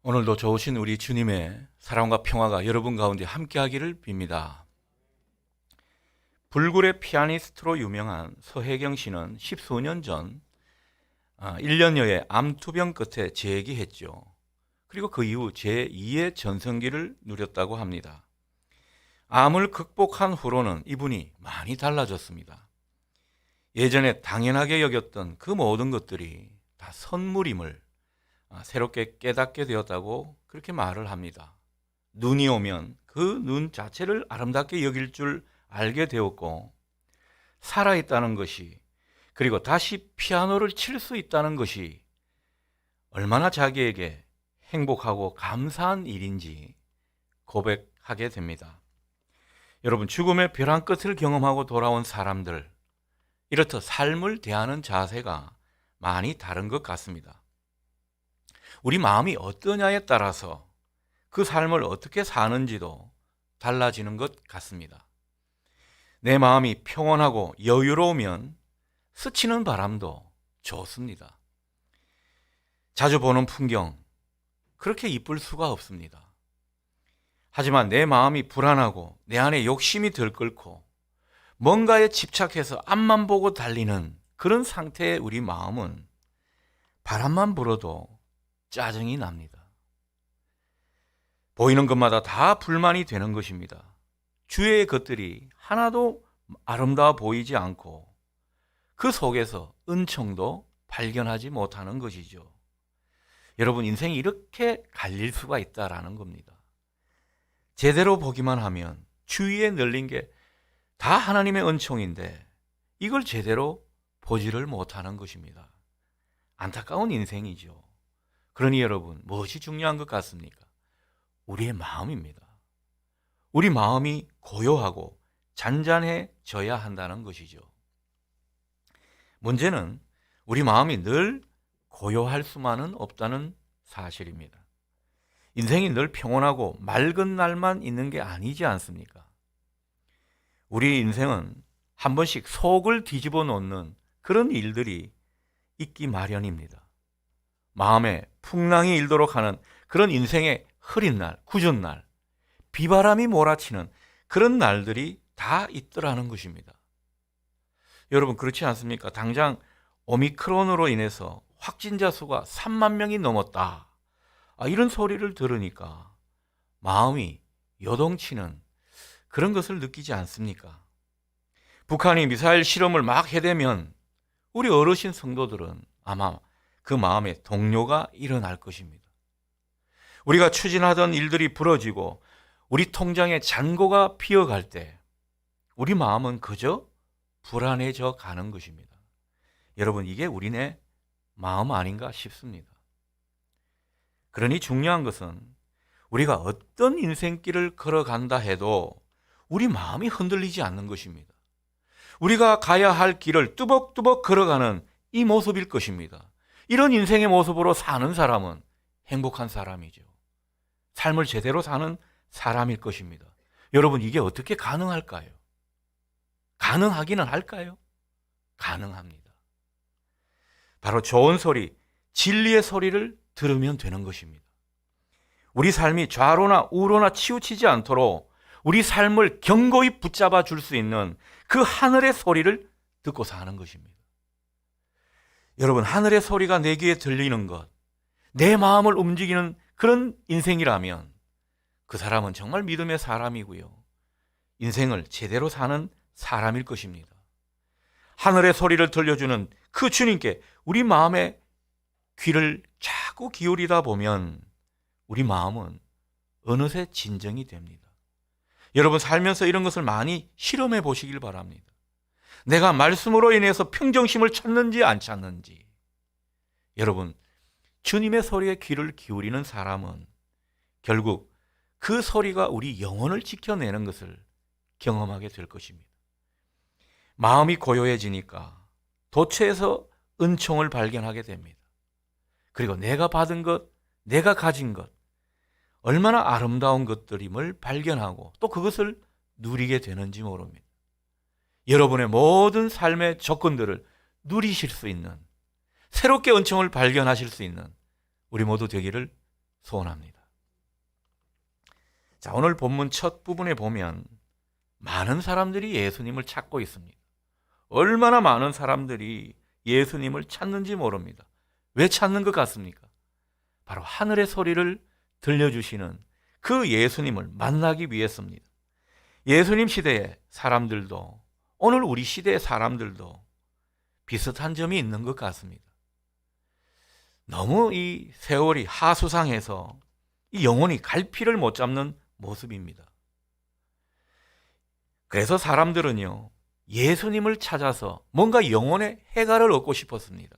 오늘도 좋으신 우리 주님의 사랑과 평화가 여러분 가운데 함께하기를 빕니다. 불굴의 피아니스트로 유명한 서혜경 씨는 십수년 전 1년여의 암투병 끝에 재기했죠. 그리고 그 이후 제2의 전성기를 누렸다고 합니다. 암을 극복한 후로는 이분이 많이 달라졌습니다. 예전에 당연하게 여겼던 그 모든 것들이 다 선물임을 새롭게 깨닫게 되었다고 그렇게 말을 합니다. 눈이 오면 그 눈 자체를 아름답게 여길 줄 알게 되었고, 살아있다는 것이, 그리고 다시 피아노를 칠 수 있다는 것이 얼마나 자기에게 행복하고 감사한 일인지 고백하게 됩니다. 여러분, 죽음의 벼랑 끝을 경험하고 돌아온 사람들, 이렇듯 삶을 대하는 자세가 많이 다른 것 같습니다. 우리 마음이 어떠냐에 따라서 그 삶을 어떻게 사는지도 달라지는 것 같습니다. 내 마음이 평온하고 여유로우면 스치는 바람도 좋습니다. 자주 보는 풍경, 그렇게 이쁠 수가 없습니다. 하지만 내 마음이 불안하고 내 안에 욕심이 들끓고 뭔가에 집착해서 앞만 보고 달리는 그런 상태의 우리 마음은 바람만 불어도 짜증이 납니다. 보이는 것마다 다 불만이 되는 것입니다. 주위의 것들이 하나도 아름다워 보이지 않고 그 속에서 은총도 발견하지 못하는 것이죠. 여러분, 인생이 이렇게 갈릴 수가 있다라는 겁니다. 제대로 보기만 하면 주위에 널린 게 다 하나님의 은총인데 이걸 제대로 보지를 못하는 것입니다. 안타까운 인생이죠. 그러니 여러분, 무엇이 중요한 것 같습니까? 우리의 마음입니다. 우리 마음이 고요하고 잔잔해져야 한다는 것이죠. 문제는 우리 마음이 늘 고요할 수만은 없다는 사실입니다. 인생이 늘 평온하고 맑은 날만 있는 게 아니지 않습니까? 우리 인생은 한 번씩 속을 뒤집어 놓는 그런 일들이 있기 마련입니다. 마음에 풍랑이 일도록 하는 그런 인생의 흐린 날, 궂은 날, 비바람이 몰아치는 그런 날들이 다 있더라는 것입니다. 여러분, 그렇지 않습니까? 당장 오미크론으로 인해서 확진자 수가 3만 명이 넘었다, 이런 소리를 들으니까 마음이 요동치는 그런 것을 느끼지 않습니까? 북한이 미사일 실험을 막 해대면 우리 어르신 성도들은 아마 그 마음에 동요가 일어날 것입니다. 우리가 추진하던 일들이 부러지고 우리 통장에 잔고가 피어갈 때 우리 마음은 그저 불안해져 가는 것입니다. 여러분, 이게 우리네 마음 아닌가 싶습니다. 그러니 중요한 것은 우리가 어떤 인생길을 걸어간다 해도 우리 마음이 흔들리지 않는 것입니다. 우리가 가야 할 길을 뚜벅뚜벅 걸어가는 이 모습일 것입니다. 이런 인생의 모습으로 사는 사람은 행복한 사람이죠. 삶을 제대로 사는 사람일 것입니다. 여러분, 이게 어떻게 가능할까요? 가능하기는 할까요? 가능합니다. 바로 좋은 소리, 진리의 소리를 들으면 되는 것입니다. 우리 삶이 좌로나 우로나 치우치지 않도록 우리 삶을 견고히 붙잡아 줄 수 있는 그 하늘의 소리를 듣고 사는 것입니다. 여러분, 하늘의 소리가 내 귀에 들리는 것, 내 마음을 움직이는 그런 인생이라면 그 사람은 정말 믿음의 사람이고요, 인생을 제대로 사는 사람일 것입니다. 하늘의 소리를 들려주는 그 주님께 우리 마음의 귀를 자꾸 기울이다 보면 우리 마음은 어느새 진정이 됩니다. 여러분, 살면서 이런 것을 많이 실험해 보시길 바랍니다. 내가 말씀으로 인해서 평정심을 찾는지 안 찾는지. 여러분, 주님의 소리에 귀를 기울이는 사람은 결국 그 소리가 우리 영혼을 지켜내는 것을 경험하게 될 것입니다. 마음이 고요해지니까 도처에서 은총을 발견하게 됩니다. 그리고 내가 받은 것, 내가 가진 것, 얼마나 아름다운 것들임을 발견하고 또 그것을 누리게 되는지 모릅니다. 여러분의 모든 삶의 조건들을 누리실 수 있는, 새롭게 은총을 발견하실 수 있는 우리 모두 되기를 소원합니다. 자, 오늘 본문 첫 부분에 보면 많은 사람들이 예수님을 찾고 있습니다. 얼마나 많은 사람들이 예수님을 찾는지 모릅니다. 왜 찾는 것 같습니까? 바로 하늘의 소리를 들려주시는 그 예수님을 만나기 위해서입니다. 예수님 시대의 사람들도 오늘 우리 시대의 사람들도 비슷한 점이 있는 것 같습니다. 너무 이 세월이 하수상해서 이 영혼이 갈피를 못 잡는 모습입니다. 그래서 사람들은요, 예수님을 찾아서 뭔가 영혼의 해갈을 얻고 싶었습니다.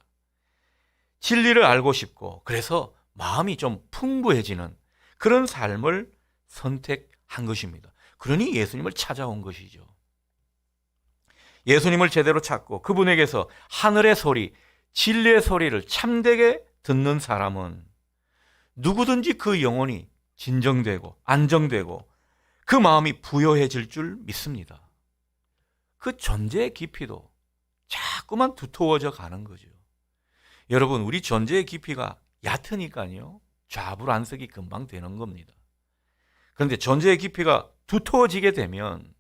진리를 알고 싶고, 그래서 마음이 좀 풍부해지는 그런 삶을 선택한 것입니다. 그러니 예수님을 찾아온 것이죠. 예수님을 제대로 찾고 그분에게서 하늘의 소리, 진리의 소리를 참되게 듣는 사람은 누구든지 그 영혼이 진정되고 안정되고 그 마음이 부여해질 줄 믿습니다. 그 존재의 깊이도 자꾸만 두터워져 가는 거죠. 여러분, 우리 존재의 깊이가 얕으니까요, 좌불안석이 금방 되는 겁니다. 그런데 존재의 깊이가 두터워지게 되면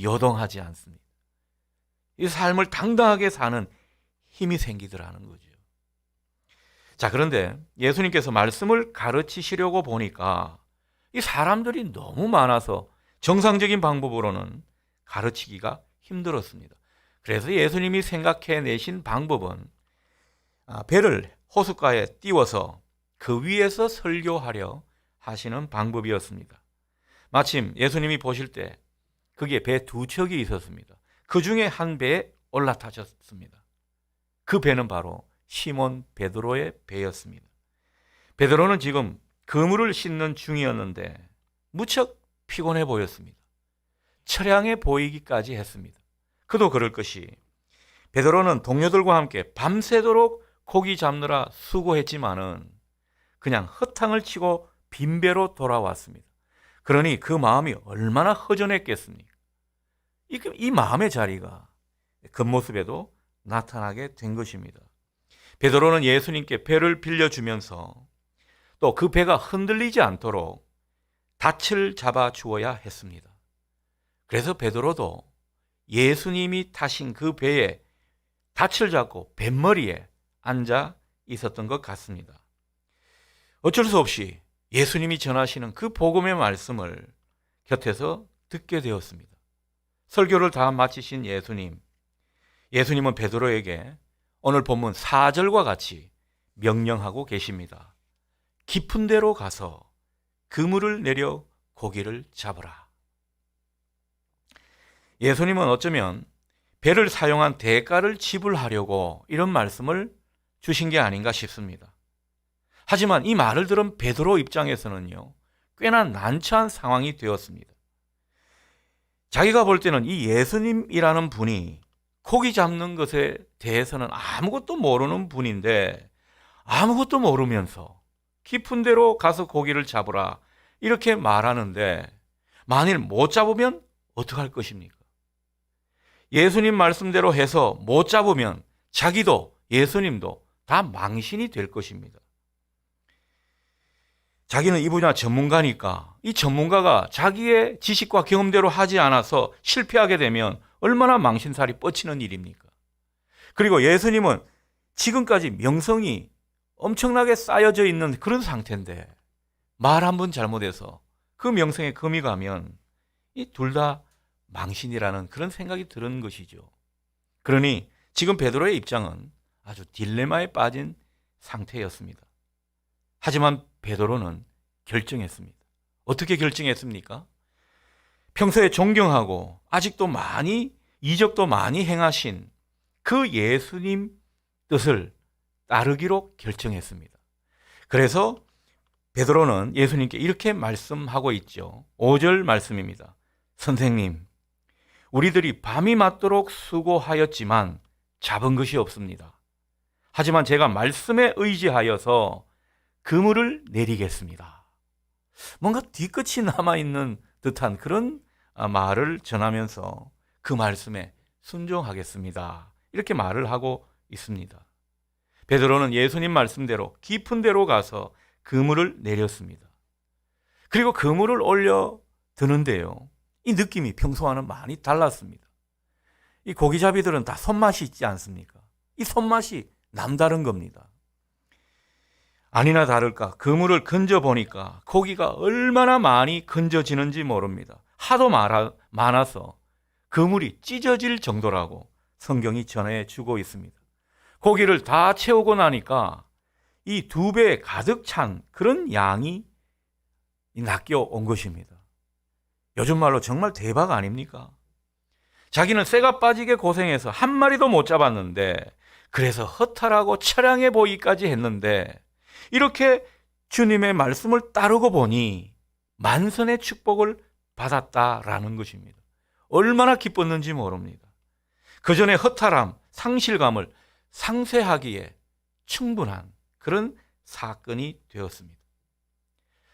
여동하지 않습니다. 이 삶을 당당하게 사는 힘이 생기더라는 거죠. 자, 그런데 예수님께서 말씀을 가르치시려고 보니까 이 사람들이 너무 많아서 정상적인 방법으로는 가르치기가 힘들었습니다. 그래서 예수님이 생각해내신 방법은 배를 호숫가에 띄워서 그 위에서 설교하려 하시는 방법이었습니다. 마침 예수님이 보실 때 거기에 배 두 척이 있었습니다. 그 중에 한 배에 올라타셨습니다. 그 배는 바로 시몬 베드로의 배였습니다. 베드로는 지금 그물을 씻는 중이었는데 무척 피곤해 보였습니다. 처량해 보이기까지 했습니다. 그도 그럴 것이 베드로는 동료들과 함께 밤새도록 고기 잡느라 수고했지만은 그냥 허탕을 치고 빈배로 돌아왔습니다. 그러니 그 마음이 얼마나 허전했겠습니까? 이 마음의 자리가 겉모습에도 나타나게 된 것입니다. 베드로는 예수님께 배를 빌려주면서 또 그 배가 흔들리지 않도록 닻을 잡아 주어야 했습니다. 그래서 베드로도 예수님이 타신 그 배에 닻을 잡고 뱃머리에 앉아 있었던 것 같습니다. 어쩔 수 없이 예수님이 전하시는 그 복음의 말씀을 곁에서 듣게 되었습니다. 설교를 다 마치신 예수님은 베드로에게 오늘 본문 4절과 같이 명령하고 계십니다. 깊은 데로 가서 그물을 내려 고기를 잡으라. 예수님은 어쩌면 배를 사용한 대가를 지불하려고 이런 말씀을 주신 게 아닌가 싶습니다. 하지만 이 말을 들은 베드로 입장에서는요, 꽤나 난처한 상황이 되었습니다. 자기가 볼 때는 이 예수님이라는 분이 고기 잡는 것에 대해서는 아무것도 모르는 분인데 아무것도 모르면서 깊은 데로 가서 고기를 잡으라 이렇게 말하는데 만일 못 잡으면 어떡할 것입니까? 예수님 말씀대로 해서 못 잡으면 자기도 예수님도 다 망신이 될 것입니다. 자기는 이 분야 전문가니까 이 전문가가 자기의 지식과 경험대로 하지 않아서 실패하게 되면 얼마나 망신살이 뻗치는 일입니까? 그리고 예수님은 지금까지 명성이 엄청나게 쌓여져 있는 그런 상태인데 말 한 번 잘못해서 그 명성에 금이 가면 이 둘 다 망신이라는 그런 생각이 드는 것이죠. 그러니 지금 베드로의 입장은 아주 딜레마에 빠진 상태였습니다. 하지만 베드로는 결정했습니다. 어떻게 결정했습니까? 평소에 존경하고 아직도 이적도 많이 행하신 그 예수님 뜻을 따르기로 결정했습니다. 그래서 베드로는 예수님께 이렇게 말씀하고 있죠. 5절 말씀입니다. 선생님, 우리들이 밤이 맞도록 수고하였지만 잡은 것이 없습니다. 하지만 제가 말씀에 의지하여서 그물을 내리겠습니다. 뭔가 뒤끝이 남아있는 듯한 그런 말을 전하면서 그 말씀에 순종하겠습니다. 이렇게 말을 하고 있습니다. 베드로는 예수님 말씀대로 깊은 데로 가서 그물을 내렸습니다. 그리고 그물을 올려 드는데요, 이 느낌이 평소와는 많이 달랐습니다. 이 고기잡이들은 다 손맛이 있지 않습니까? 이 손맛이 남다른 겁니다. 아니나 다를까 그물을 건져 보니까 고기가 얼마나 많이 건져지는지 모릅니다. 하도 많아서 그물이 찢어질 정도라고 성경이 전해주고 있습니다. 고기를 다 채우고 나니까 이 2배 가득 찬 그런 양이 낚여온 것입니다. 요즘 말로 정말 대박 아닙니까? 자기는 쇠가 빠지게 고생해서 한 마리도 못 잡았는데, 그래서 허탈하고 처량해 보이기까지 했는데, 이렇게 주님의 말씀을 따르고 보니 만선의 축복을 받았다라는 것입니다. 얼마나 기뻤는지 모릅니다. 그 전에 허탈함, 상실감을 상쇄하기에 충분한 그런 사건이 되었습니다.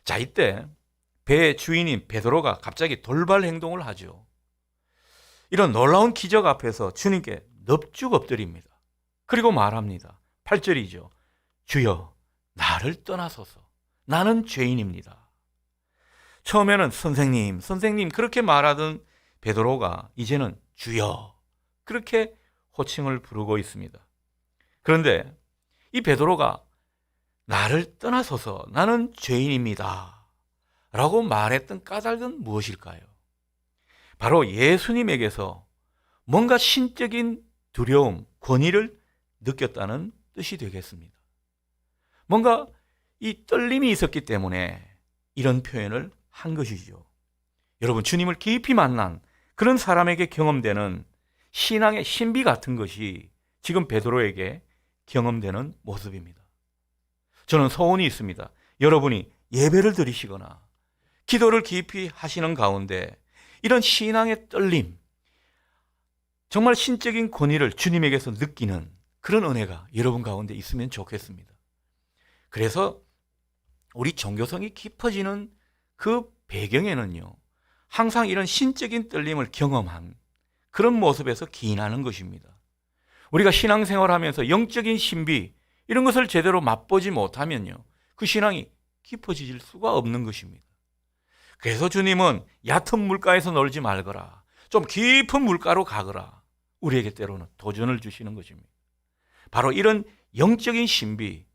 자, 이때 배의 주인인 베드로가 갑자기 돌발 행동을 하죠. 이런 놀라운 기적 앞에서 주님께 넙죽 엎드립니다. 그리고 말합니다. 8절이죠. 주여, 나를 떠나소서. 나는 죄인입니다. 처음에는 선생님 그렇게 말하던 베드로가 이제는 주여 그렇게 호칭을 부르고 있습니다. 그런데 이 베드로가 나를 떠나소서, 나는 죄인입니다 라고 말했던 까닭은 무엇일까요? 바로 예수님에게서 뭔가 신적인 두려움, 권위를 느꼈다는 뜻이 되겠습니다. 뭔가 이 떨림이 있었기 때문에 이런 표현을 한 것이죠. 여러분, 주님을 깊이 만난 그런 사람에게 경험되는 신앙의 신비 같은 것이 지금 베드로에게 경험되는 모습입니다. 저는 소원이 있습니다. 여러분이 예배를 드리시거나 기도를 깊이 하시는 가운데 이런 신앙의 떨림, 정말 신적인 권위를 주님에게서 느끼는 그런 은혜가 여러분 가운데 있으면 좋겠습니다. 그래서 우리 종교성이 깊어지는 그 배경에는요, 항상 이런 신적인 떨림을 경험한 그런 모습에서 기인하는 것입니다. 우리가 신앙생활하면서 영적인 신비, 이런 것을 제대로 맛보지 못하면요, 그 신앙이 깊어질 수가 없는 것입니다. 그래서 주님은 얕은 물가에서 놀지 말거라, 좀 깊은 물가로 가거라, 우리에게 때로는 도전을 주시는 것입니다. 바로 이런 영적인 신비,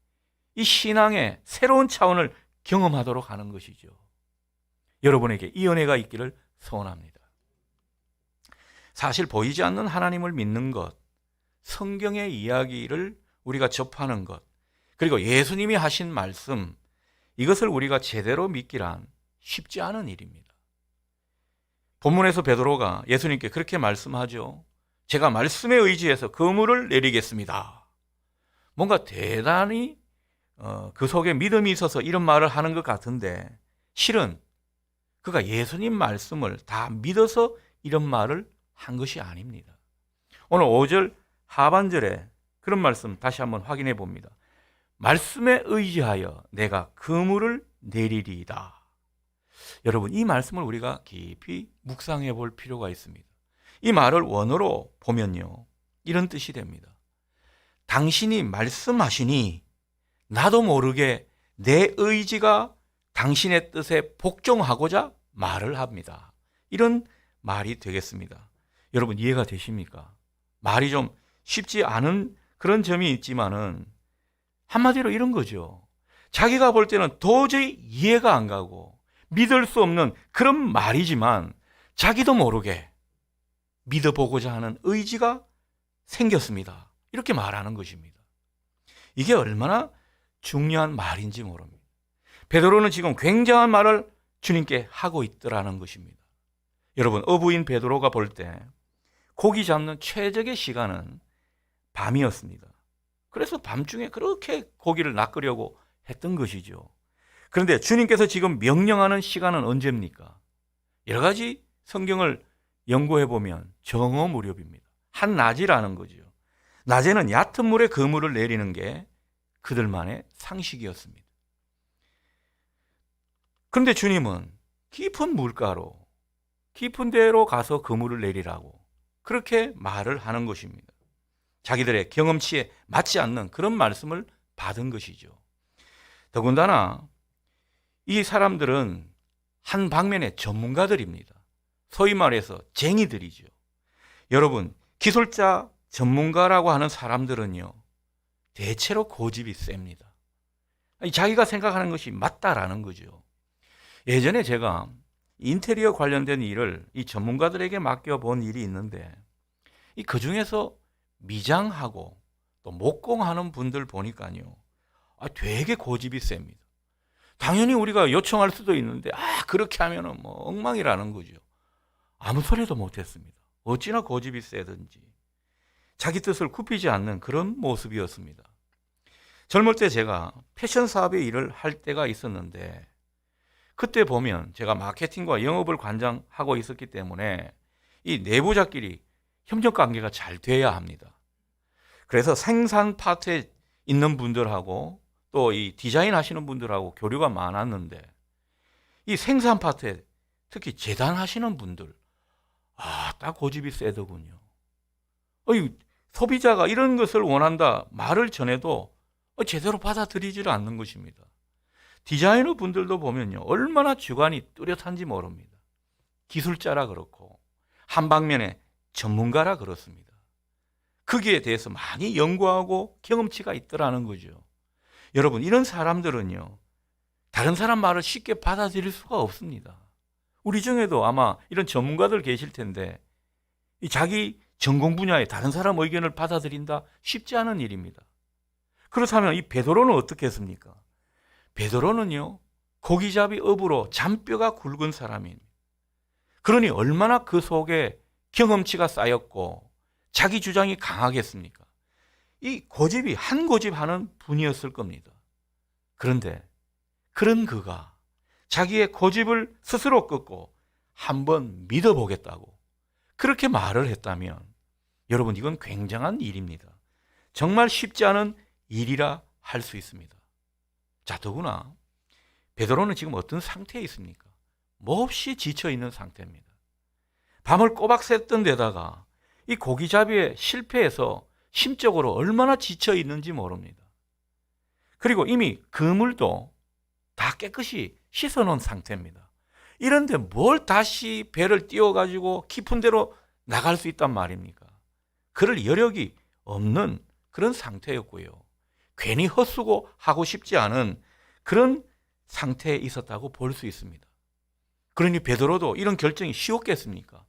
이 신앙의 새로운 차원을 경험하도록 하는 것이죠. 여러분에게 이 은혜가 있기를 소원합니다. 사실 보이지 않는 하나님을 믿는 것, 성경의 이야기를 우리가 접하는 것, 그리고 예수님이 하신 말씀, 이것을 우리가 제대로 믿기란 쉽지 않은 일입니다. 본문에서 베드로가 예수님께 그렇게 말씀하죠. 제가 말씀에 의지해서 그물을 내리겠습니다. 뭔가 대단히 그 속에 믿음이 있어서 이런 말을 하는 것 같은데, 실은 그가 예수님 말씀을 다 믿어서 이런 말을 한 것이 아닙니다. 오늘 5절 하반절에 그런 말씀 다시 한번 확인해 봅니다. 말씀에 의지하여 내가 그물을 내리리이다. 여러분, 이 말씀을 우리가 깊이 묵상해 볼 필요가 있습니다. 이 말을 원어로 보면요, 이런 뜻이 됩니다. 당신이 말씀하시니 나도 모르게 내 의지가 당신의 뜻에 복종하고자 말을 합니다. 이런 말이 되겠습니다. 여러분, 이해가 되십니까? 말이 좀 쉽지 않은 그런 점이 있지만은 한마디로 이런 거죠. 자기가 볼 때는 도저히 이해가 안 가고 믿을 수 없는 그런 말이지만 자기도 모르게 믿어보고자 하는 의지가 생겼습니다. 이렇게 말하는 것입니다. 이게 얼마나 중요한 말인지 모릅니다. 베드로는 지금 굉장한 말을 주님께 하고 있더라는 것입니다. 여러분, 어부인 베드로가 볼 때 고기 잡는 최적의 시간은 밤이었습니다. 그래서 밤중에 그렇게 고기를 낚으려고 했던 것이죠. 그런데 주님께서 지금 명령하는 시간은 언제입니까? 여러 가지 성경을 연구해 보면 정오 무렵입니다. 한낮이라는 거죠. 낮에는 얕은 물에 그물을 내리는 게 그들만의 상식이었습니다. 그런데 주님은 깊은 물가로, 깊은 데로 가서 그물을 내리라고 그렇게 말을 하는 것입니다. 자기들의 경험치에 맞지 않는 그런 말씀을 받은 것이죠. 더군다나 이 사람들은 한 방면의 전문가들입니다. 소위 말해서 쟁이들이죠. 여러분, 기술자 전문가라고 하는 사람들은요, 대체로 고집이 셉니다. 자기가 생각하는 것이 맞다라는 거죠. 예전에 제가 인테리어 관련된 일을 이 전문가들에게 맡겨본 일이 있는데, 그 중에서 미장하고 또 목공하는 분들 보니까요, 되게 고집이 셉니다. 당연히 우리가 요청할 수도 있는데, 그렇게 하면은 뭐 엉망이라는 거죠. 아무 소리도 못했습니다. 어찌나 고집이 세든지 자기 뜻을 굽히지 않는 그런 모습이었습니다. 젊을 때 제가 패션 사업의 일을 할 때가 있었는데, 그때 보면 제가 마케팅과 영업을 관장하고 있었기 때문에 이 내부자끼리 협력 관계가 잘 돼야 합니다. 그래서 생산 파트에 있는 분들하고 또 이 디자인 하시는 분들하고 교류가 많았는데, 이 생산 파트에 특히 재단 하시는 분들, 딱 고집이 세더군요. 소비자가 이런 것을 원한다 말을 전해도 제대로 받아들이지를 않는 것입니다. 디자이너 분들도 보면요, 얼마나 주관이 뚜렷한지 모릅니다. 기술자라 그렇고 한 방면의 전문가라 그렇습니다. 거기에 대해서 많이 연구하고 경험치가 있더라는 거죠. 여러분, 이런 사람들은요, 다른 사람 말을 쉽게 받아들일 수가 없습니다. 우리 중에도 아마 이런 전문가들 계실 텐데, 이 자기 전공 분야에 다른 사람 의견을 받아들인다 쉽지 않은 일입니다. 그렇다면 이 베드로는 어떻게 했습니까? 베드로는요, 고기잡이 업으로 잔뼈가 굵은 사람입니다. 그러니 얼마나 그 속에 경험치가 쌓였고 자기 주장이 강하겠습니까? 이 고집이 한 고집하는 분이었을 겁니다. 그런데 그런 그가 자기의 고집을 스스로 꺾고 한번 믿어보겠다고 그렇게 말을 했다면, 여러분, 이건 굉장한 일입니다. 정말 쉽지 않은 일이라 할 수 있습니다. 자, 더구나 베드로는 지금 어떤 상태에 있습니까? 몹시 지쳐있는 상태입니다. 밤을 꼬박 샜던 데다가 이 고기잡이에 실패해서 심적으로 얼마나 지쳐있는지 모릅니다. 그리고 이미 그물도 다 깨끗이 씻어놓은 상태입니다. 이런데 뭘 다시 배를 띄워가지고 깊은 데로 나갈 수 있단 말입니까? 그럴 여력이 없는 그런 상태였고요. 괜히 헛수고하고 싶지 않은 그런 상태에 있었다고 볼 수 있습니다. 그러니 베드로도 이런 결정이 쉬웠겠습니까?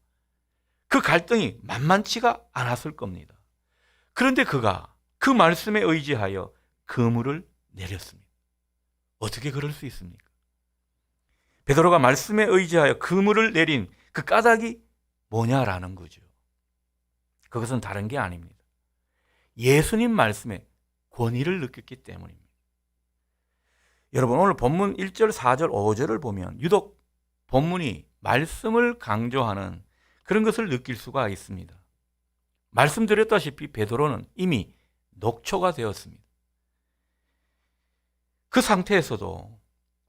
그 갈등이 만만치가 않았을 겁니다. 그런데 그가 그 말씀에 의지하여 그물을 내렸습니다. 어떻게 그럴 수 있습니까? 베드로가 말씀에 의지하여 그물을 내린 그 까닭이 뭐냐라는 거죠. 그것은 다른 게 아닙니다. 예수님 말씀에 권위를 느꼈기 때문입니다. 여러분, 오늘 본문 1절, 4절, 5절을 보면 유독 본문이 말씀을 강조하는 그런 것을 느낄 수가 있습니다. 말씀드렸다시피 베드로는 이미 녹초가 되었습니다. 그 상태에서도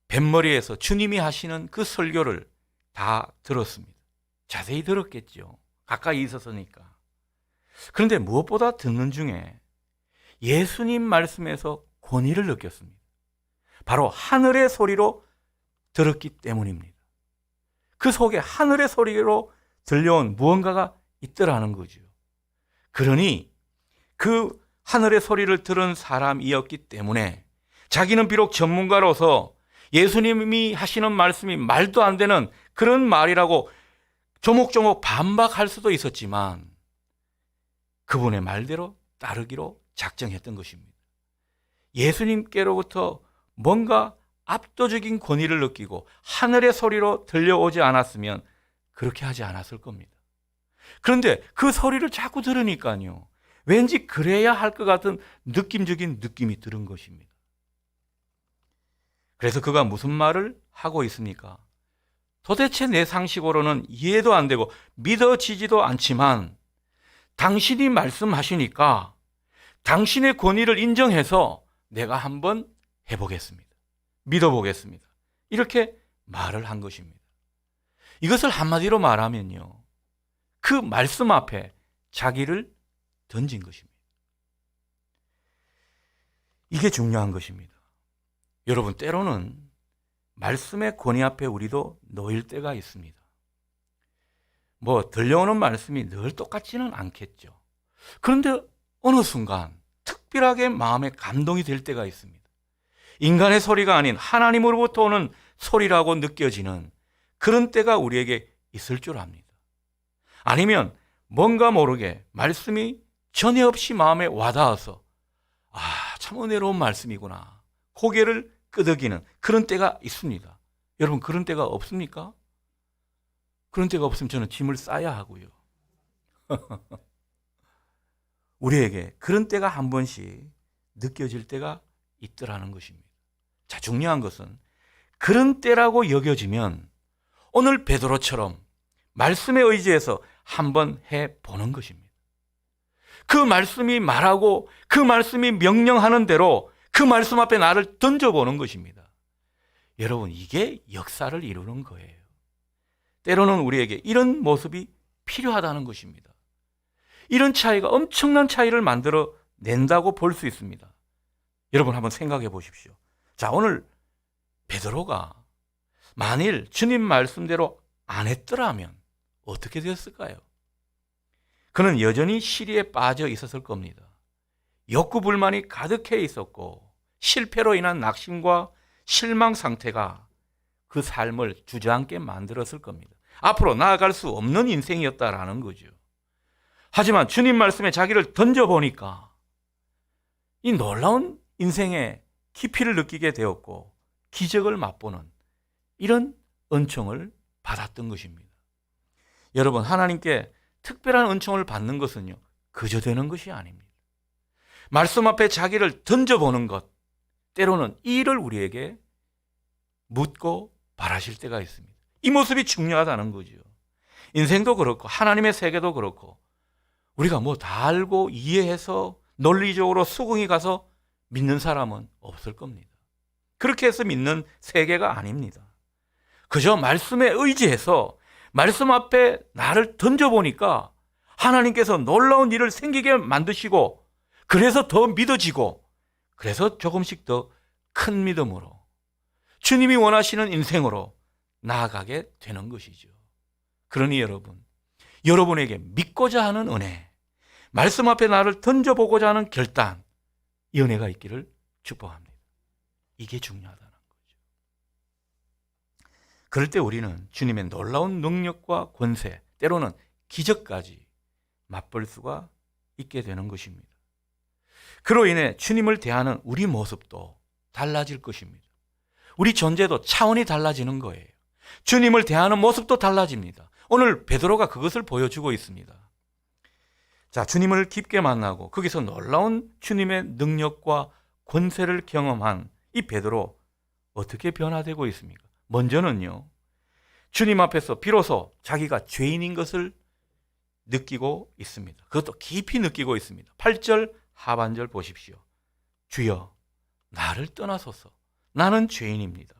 뱃머리에서 주님이 하시는 그 설교를 다 들었습니다. 자세히 들었겠죠. 가까이 있었으니까. 그런데 무엇보다 듣는 중에 예수님 말씀에서 권위를 느꼈습니다. 바로 하늘의 소리로 들었기 때문입니다. 그 속에 하늘의 소리로 들려온 무언가가 있더라는 거죠. 그러니 그 하늘의 소리를 들은 사람이었기 때문에 자기는 비록 전문가로서 예수님이 하시는 말씀이 말도 안 되는 그런 말이라고 조목조목 반박할 수도 있었지만 그분의 말대로 따르기로 작정했던 것입니다. 예수님께로부터 뭔가 압도적인 권위를 느끼고 하늘의 소리로 들려오지 않았으면 그렇게 하지 않았을 겁니다. 그런데 그 소리를 자꾸 들으니까요, 왠지 그래야 할 것 같은 느낌적인 느낌이 들은 것입니다. 그래서 그가 무슨 말을 하고 있습니까? 도대체 내 상식으로는 이해도 안 되고 믿어지지도 않지만 당신이 말씀하시니까 당신의 권위를 인정해서 내가 한번 해보겠습니다. 믿어보겠습니다. 이렇게 말을 한 것입니다. 이것을 한마디로 말하면요, 그 말씀 앞에 자기를 던진 것입니다. 이게 중요한 것입니다. 여러분, 때로는 말씀의 권위 앞에 우리도 놓일 때가 있습니다. 들려오는 말씀이 늘 똑같지는 않겠죠. 그런데 어느 순간 특별하게 마음에 감동이 될 때가 있습니다. 인간의 소리가 아닌 하나님으로부터 오는 소리라고 느껴지는 그런 때가 우리에게 있을 줄 압니다. 아니면 뭔가 모르게 말씀이 전에 없이 마음에 와닿아서 참 은혜로운 말씀이구나, 고개를 끄덕이는 그런 때가 있습니다. 여러분, 그런 때가 없습니까? 그런 때가 없으면 저는 짐을 싸야 하고요. 우리에게 그런 때가 한 번씩 느껴질 때가 있더라는 것입니다. 자, 중요한 것은 그런 때라고 여겨지면 오늘 베드로처럼 말씀에 의지해서 한번 해보는 것입니다. 그 말씀이 말하고 그 말씀이 명령하는 대로 그 말씀 앞에 나를 던져보는 것입니다. 여러분, 이게 역사를 이루는 거예요. 때로는 우리에게 이런 모습이 필요하다는 것입니다. 이런 차이가 엄청난 차이를 만들어 낸다고 볼 수 있습니다. 여러분, 한번 생각해 보십시오. 자, 오늘 베드로가 만일 주님 말씀대로 안 했더라면 어떻게 되었을까요? 그는 여전히 시리에 빠져 있었을 겁니다. 욕구 불만이 가득해 있었고 실패로 인한 낙심과 실망 상태가 그 삶을 주저앉게 만들었을 겁니다. 앞으로 나아갈 수 없는 인생이었다라는 거죠. 하지만 주님 말씀에 자기를 던져보니까 이 놀라운 인생의 깊이를 느끼게 되었고 기적을 맛보는 이런 은총을 받았던 것입니다. 여러분, 하나님께 특별한 은총을 받는 것은요, 그저 되는 것이 아닙니다. 말씀 앞에 자기를 던져보는 것, 때로는 이를 우리에게 묻고 바라실 때가 있습니다. 이 모습이 중요하다는 거죠. 인생도 그렇고 하나님의 세계도 그렇고 우리가 다 알고 이해해서 논리적으로 수긍이 가서 믿는 사람은 없을 겁니다. 그렇게 해서 믿는 세계가 아닙니다. 그저 말씀에 의지해서 말씀 앞에 나를 던져보니까 하나님께서 놀라운 일을 생기게 만드시고 그래서 더 믿어지고 그래서 조금씩 더 큰 믿음으로 주님이 원하시는 인생으로 나아가게 되는 것이죠. 그러니 여러분에게 믿고자 하는 은혜, 말씀 앞에 나를 던져보고자 하는 결단, 이 은혜가 있기를 축복합니다. 이게 중요하다는 거죠. 그럴 때 우리는 주님의 놀라운 능력과 권세, 때로는 기적까지 맛볼 수가 있게 되는 것입니다. 그로 인해 주님을 대하는 우리 모습도 달라질 것입니다. 우리 존재도 차원이 달라지는 거예요. 주님을 대하는 모습도 달라집니다. 오늘 베드로가 그것을 보여주고 있습니다. 자, 주님을 깊게 만나고 거기서 놀라운 주님의 능력과 권세를 경험한 이 베드로, 어떻게 변화되고 있습니까? 먼저는요, 주님 앞에서 비로소 자기가 죄인인 것을 느끼고 있습니다. 그것도 깊이 느끼고 있습니다. 8절 하반절 보십시오. 주여, 나를 떠나소서. 나는 죄인입니다.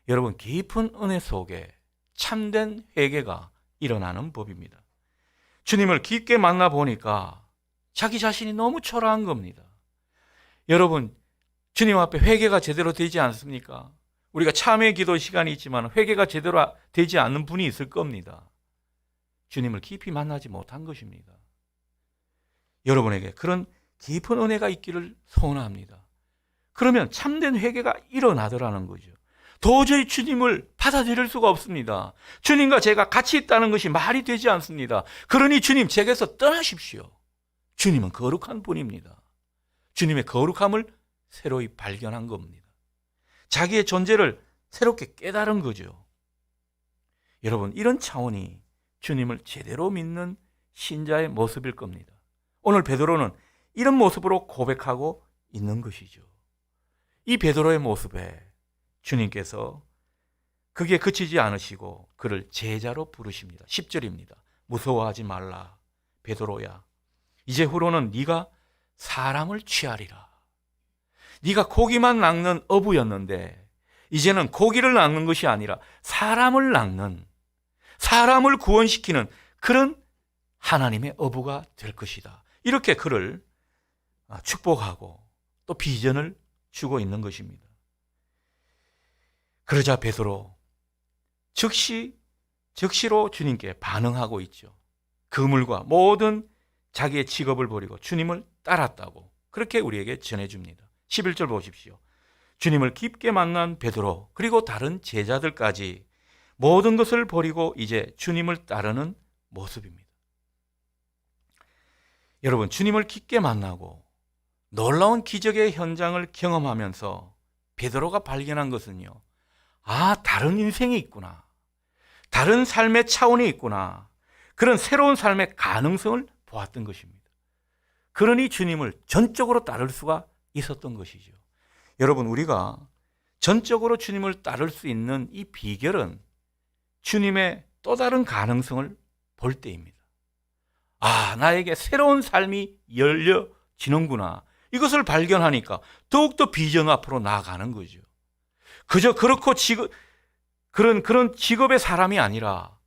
여러분, 깊은 은혜 속에 참된 회개가 일어나는 법입니다. 주님을 깊게 만나보니까 자기 자신이 너무 초라한 겁니다. 여러분, 주님 앞에 회개가 제대로 되지 않습니까? 우리가 참회 기도 시간이 있지만 회개가 제대로 되지 않는 분이 있을 겁니다. 주님을 깊이 만나지 못한 것입니다. 여러분에게 그런 깊은 은혜가 있기를 소원합니다. 그러면 참된 회개가 일어나더라는 거죠. 도저히 주님을 받아들일 수가 없습니다. 주님과 제가 같이 있다는 것이 말이 되지 않습니다. 그러니 주님, 제게서 떠나십시오. 주님은 거룩한 분입니다. 주님의 거룩함을 새로이 발견한 겁니다. 자기의 존재를 새롭게 깨달은 거죠. 여러분, 이런 차원이 주님을 제대로 믿는 신자의 모습일 겁니다. 오늘 베드로는 이런 모습으로 고백하고 있는 것이죠. 이 베드로의 모습에 주님께서 그게 그치지 않으시고 그를 제자로 부르십니다. 10절입니다. 무서워하지 말라, 베드로야. 이제 후로는 네가 사람을 취하리라. 네가 고기만 낚는 어부였는데 이제는 고기를 낚는 것이 아니라 사람을 낚는, 사람을 구원시키는 그런 하나님의 어부가 될 것이다. 이렇게 그를 축복하고 또 비전을 주고 있는 것입니다. 그러자 베드로 즉시로 주님께 반응하고 있죠. 그물과 모든 자기의 직업을 버리고 주님을 따랐다고 그렇게 우리에게 전해줍니다. 11절 보십시오. 주님을 깊게 만난 베드로 그리고 다른 제자들까지 모든 것을 버리고 이제 주님을 따르는 모습입니다. 여러분, 주님을 깊게 만나고 놀라운 기적의 현장을 경험하면서 베드로가 발견한 것은요, 다른 인생이 있구나, 다른 삶의 차원이 있구나, 그런 새로운 삶의 가능성을 보았던 것입니다. 그러니 주님을 전적으로 따를 수가 있었던 것이죠. 여러분, 우리가 전적으로 주님을 따를 수 있는 이 비결은 주님의 또 다른 가능성을 볼 때입니다. 나에게 새로운 삶이 열려지는구나. 이것을 발견하니까 더욱더 비전 앞으로 나아가는 거죠. 그저 그렇고 그런 직업의 사람이 아니라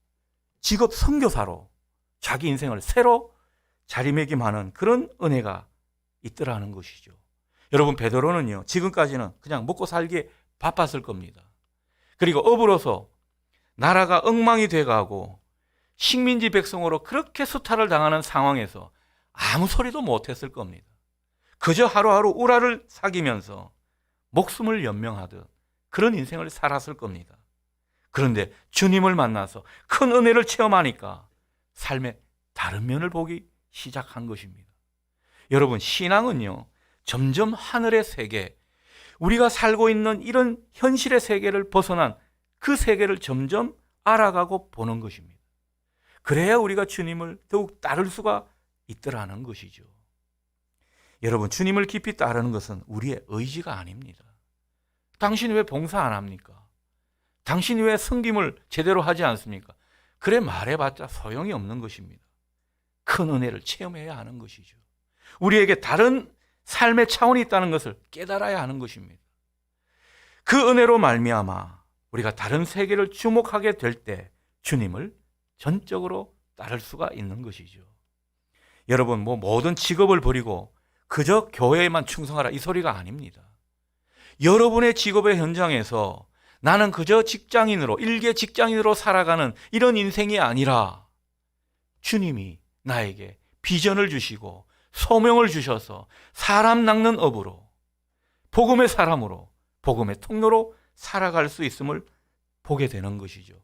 직업 선교사로 자기 인생을 새로 자리매김하는 그런 은혜가 있더라는 것이죠. 여러분, 베드로는요, 지금까지는 그냥 먹고 살기에 바빴을 겁니다. 그리고 업으로서 나라가 엉망이 돼가고 식민지 백성으로 그렇게 수탈을 당하는 상황에서 아무 소리도 못했을 겁니다. 그저 하루하루 우라를 사귀면서 목숨을 연명하듯 그런 인생을 살았을 겁니다. 그런데 주님을 만나서 큰 은혜를 체험하니까 삶의 다른 면을 보기 시작한 것입니다. 여러분, 신앙은요, 점점 하늘의 세계, 우리가 살고 있는 이런 현실의 세계를 벗어난 그 세계를 점점 알아가고 보는 것입니다. 그래야 우리가 주님을 더욱 따를 수가 있더라는 것이죠. 여러분, 주님을 깊이 따르는 것은 우리의 의지가 아닙니다. 당신 왜 봉사 안 합니까? 당신 왜 섬김을 제대로 하지 않습니까? 그래 말해봤자 소용이 없는 것입니다. 큰 은혜를 체험해야 하는 것이죠. 우리에게 다른 삶의 차원이 있다는 것을 깨달아야 하는 것입니다. 그 은혜로 말미암아 우리가 다른 세계를 주목하게 될 때 주님을 전적으로 따를 수가 있는 것이죠. 여러분, 모든 직업을 버리고 그저 교회에만 충성하라 이 소리가 아닙니다. 여러분의 직업의 현장에서 나는 그저 직장인으로, 일개 직장인으로 살아가는 이런 인생이 아니라 주님이 나에게 비전을 주시고 소명을 주셔서 사람 낚는 업으로, 복음의 사람으로, 복음의 통로로 살아갈 수 있음을 보게 되는 것이죠.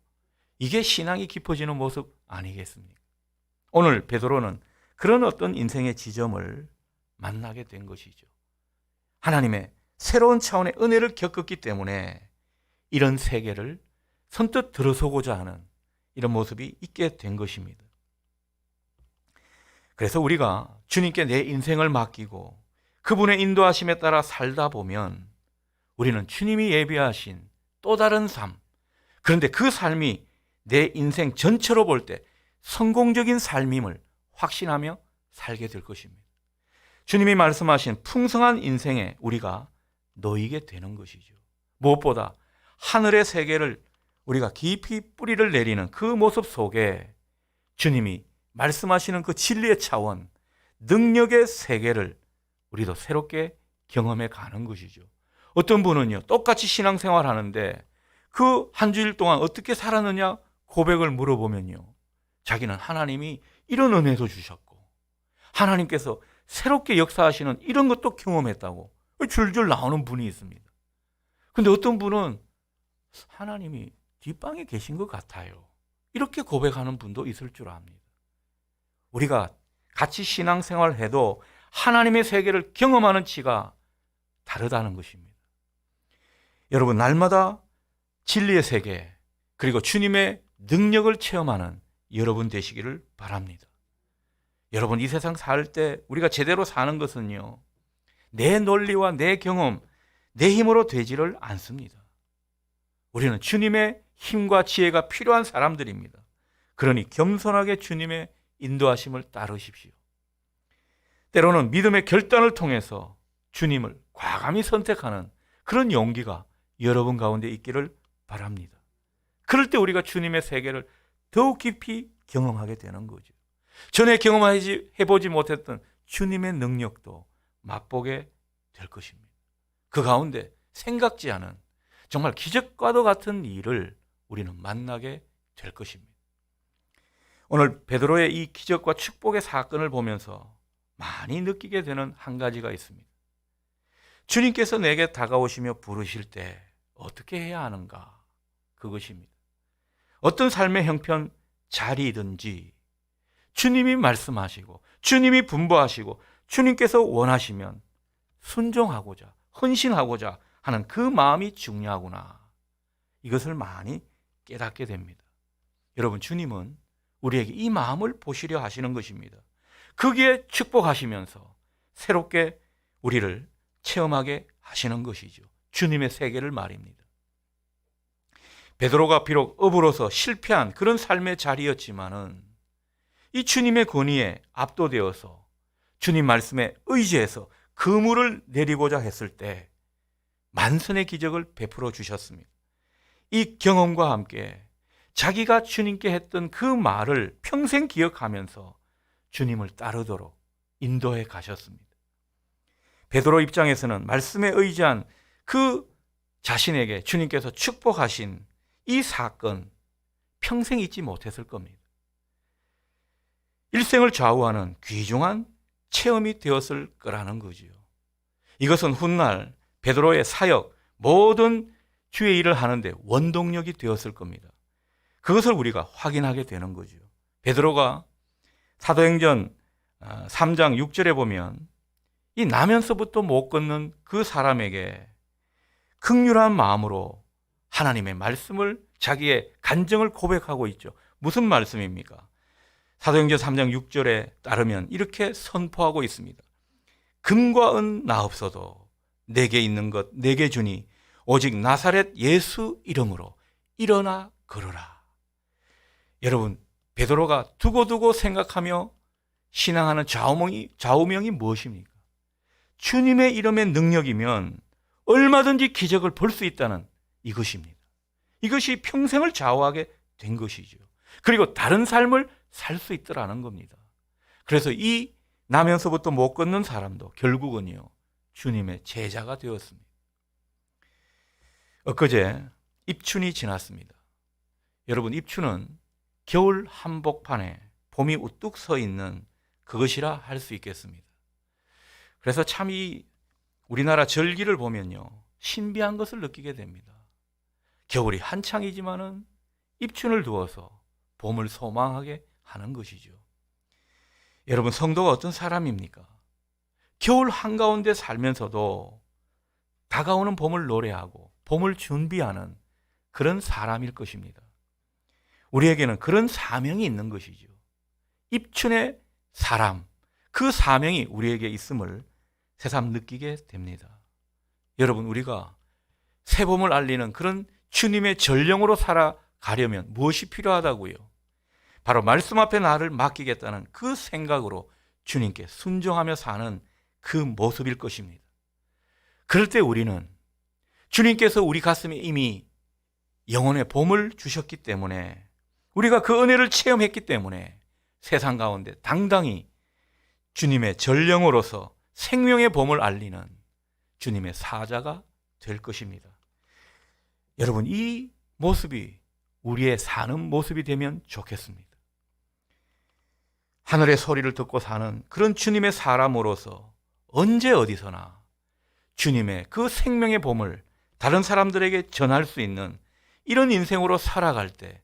이게 신앙이 깊어지는 모습 아니겠습니까? 오늘 베드로는 그런 어떤 인생의 지점을 만나게 된 것이죠. 하나님의 새로운 차원의 은혜를 겪었기 때문에 이런 세계를 선뜻 들어서고자 하는 이런 모습이 있게 된 것입니다. 그래서 우리가 주님께 내 인생을 맡기고 그분의 인도하심에 따라 살다 보면 우리는 주님이 예비하신 또 다른 삶, 그런데 그 삶이 내 인생 전체로 볼 때 성공적인 삶임을 확신하며 살게 될 것입니다. 주님이 말씀하신 풍성한 인생에 우리가 놓이게 되는 것이죠. 무엇보다 하늘의 세계를 우리가 깊이 뿌리를 내리는 그 모습 속에 주님이 말씀하시는 그 진리의 차원, 능력의 세계를 우리도 새롭게 경험해 가는 것이죠. 어떤 분은요, 똑같이 신앙생활 하는데 그 한 주일 동안 어떻게 살았느냐 고백을 물어보면요, 자기는 하나님이 이런 은혜도 주셨고 하나님께서 새롭게 역사하시는 이런 것도 경험했다고 줄줄 나오는 분이 있습니다. 근데 어떤 분은 하나님이 뒷방에 계신 것 같아요, 이렇게 고백하는 분도 있을 줄 압니다. 우리가 같이 신앙생활을 해도 하나님의 세계를 경험하는 치가 다르다는 것입니다. 여러분, 날마다 진리의 세계 그리고 주님의 능력을 체험하는 여러분 되시기를 바랍니다. 여러분, 이 세상 살 때 우리가 제대로 사는 것은요, 내 논리와 내 경험, 내 힘으로 되지를 않습니다. 우리는 주님의 힘과 지혜가 필요한 사람들입니다. 그러니 겸손하게 주님의 인도하심을 따르십시오. 때로는 믿음의 결단을 통해서 주님을 과감히 선택하는 그런 용기가 여러분 가운데 있기를 바랍니다. 그럴 때 우리가 주님의 세계를 더욱 깊이 경험하게 되는 거죠. 전에 경험해보지 못했던 주님의 능력도 맛보게 될 것입니다. 그 가운데 생각지 않은 정말 기적과도 같은 일을 우리는 만나게 될 것입니다. 오늘 베드로의 이 기적과 축복의 사건을 보면서 많이 느끼게 되는 한 가지가 있습니다. 주님께서 내게 다가오시며 부르실 때 어떻게 해야 하는가? 그것입니다. 어떤 삶의 형편 자리이든지 주님이 말씀하시고 주님이 분부하시고 주님께서 원하시면 순종하고자 헌신하고자 하는 그 마음이 중요하구나. 이것을 많이 깨닫게 됩니다. 여러분, 주님은 우리에게 이 마음을 보시려 하시는 것입니다. 거기에 축복하시면서 새롭게 우리를 체험하게 하시는 것이죠. 주님의 세계를 말입니다. 베드로가 비록 업으로서 실패한 그런 삶의 자리였지만은 이 주님의 권위에 압도되어서 주님 말씀에 의지해서 그물을 내리고자 했을 때 만선의 기적을 베풀어 주셨습니다. 이 경험과 함께 자기가 주님께 했던 그 말을 평생 기억하면서 주님을 따르도록 인도해 가셨습니다. 베드로 입장에서는 말씀에 의지한 그 자신에게 주님께서 축복하신 이 사건 평생 잊지 못했을 겁니다. 일생을 좌우하는 귀중한 체험이 되었을 거라는 거지요. 이것은 훗날 베드로의 사역, 모든 주의 일을 하는데 원동력이 되었을 겁니다. 그것을 우리가 확인하게 되는 거죠. 베드로가 사도행전 3장 6절에 보면 이 나면서부터 못 걷는 그 사람에게 긍휼한 마음으로 하나님의 말씀을, 자기의 간증을 고백하고 있죠. 무슨 말씀입니까? 사도행전 3장 6절에 따르면 이렇게 선포하고 있습니다. 금과 은 나 없어도 내게 있는 것 내게 주니 오직 나사렛 예수 이름으로 일어나 걸어라. 여러분, 베드로가 두고두고 생각하며 신앙하는 좌우명이 무엇입니까? 주님의 이름의 능력이면 얼마든지 기적을 볼 수 있다는 이것입니다. 이것이 평생을 좌우하게 된 것이죠. 그리고 다른 삶을 살 수 있더라는 겁니다. 그래서 이 나면서부터 못 걷는 사람도 결국은요, 주님의 제자가 되었습니다. 엊그제 입춘이 지났습니다. 여러분, 입춘은 겨울 한복판에 봄이 우뚝 서 있는 그것이라 할 수 있겠습니다. 그래서 참 이 우리나라 절기를 보면요, 신비한 것을 느끼게 됩니다. 겨울이 한창이지만은 입춘을 두어서 봄을 소망하게 하는 것이죠. 여러분, 성도가 어떤 사람입니까? 겨울 한가운데 살면서도 다가오는 봄을 노래하고 봄을 준비하는 그런 사람일 것입니다. 우리에게는 그런 사명이 있는 것이죠. 입춘의 사람, 그 사명이 우리에게 있음을 새삼 느끼게 됩니다. 여러분, 우리가 새봄을 알리는 그런 주님의 전령으로 살아가려면 무엇이 필요하다고요? 바로 말씀 앞에 나를 맡기겠다는 그 생각으로 주님께 순종하며 사는 그 모습일 것입니다. 그럴 때 우리는 주님께서 우리 가슴에 이미 영혼의 봄을 주셨기 때문에, 우리가 그 은혜를 체험했기 때문에 세상 가운데 당당히 주님의 전령으로서 생명의 봄을 알리는 주님의 사자가 될 것입니다. 여러분, 이 모습이 우리의 사는 모습이 되면 좋겠습니다. 하늘의 소리를 듣고 사는 그런 주님의 사람으로서 언제 어디서나 주님의 그 생명의 봄을 다른 사람들에게 전할 수 있는 이런 인생으로 살아갈 때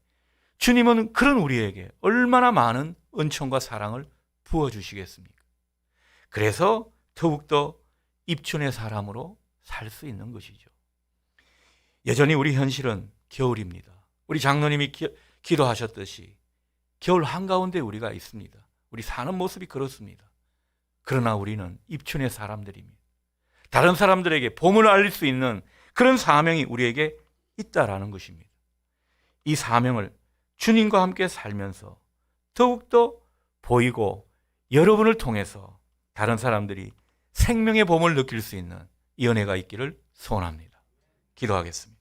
주님은 그런 우리에게 얼마나 많은 은총과 사랑을 부어주시겠습니까? 그래서 더욱더 입춘의 사람으로 살 수 있는 것이죠. 여전히 우리 현실은 겨울입니다. 우리 장로님이 기도하셨듯이 겨울 한가운데 우리가 있습니다. 우리 사는 모습이 그렇습니다. 그러나 우리는 입춘의 사람들입니다. 다른 사람들에게 봄을 알릴 수 있는 그런 사명이 우리에게 있다라는 것입니다. 이 사명을 주님과 함께 살면서 더욱더 보이고 여러분을 통해서 다른 사람들이 생명의 봄을 느낄 수 있는 이 은혜가 있기를 소원합니다. 기도하겠습니다.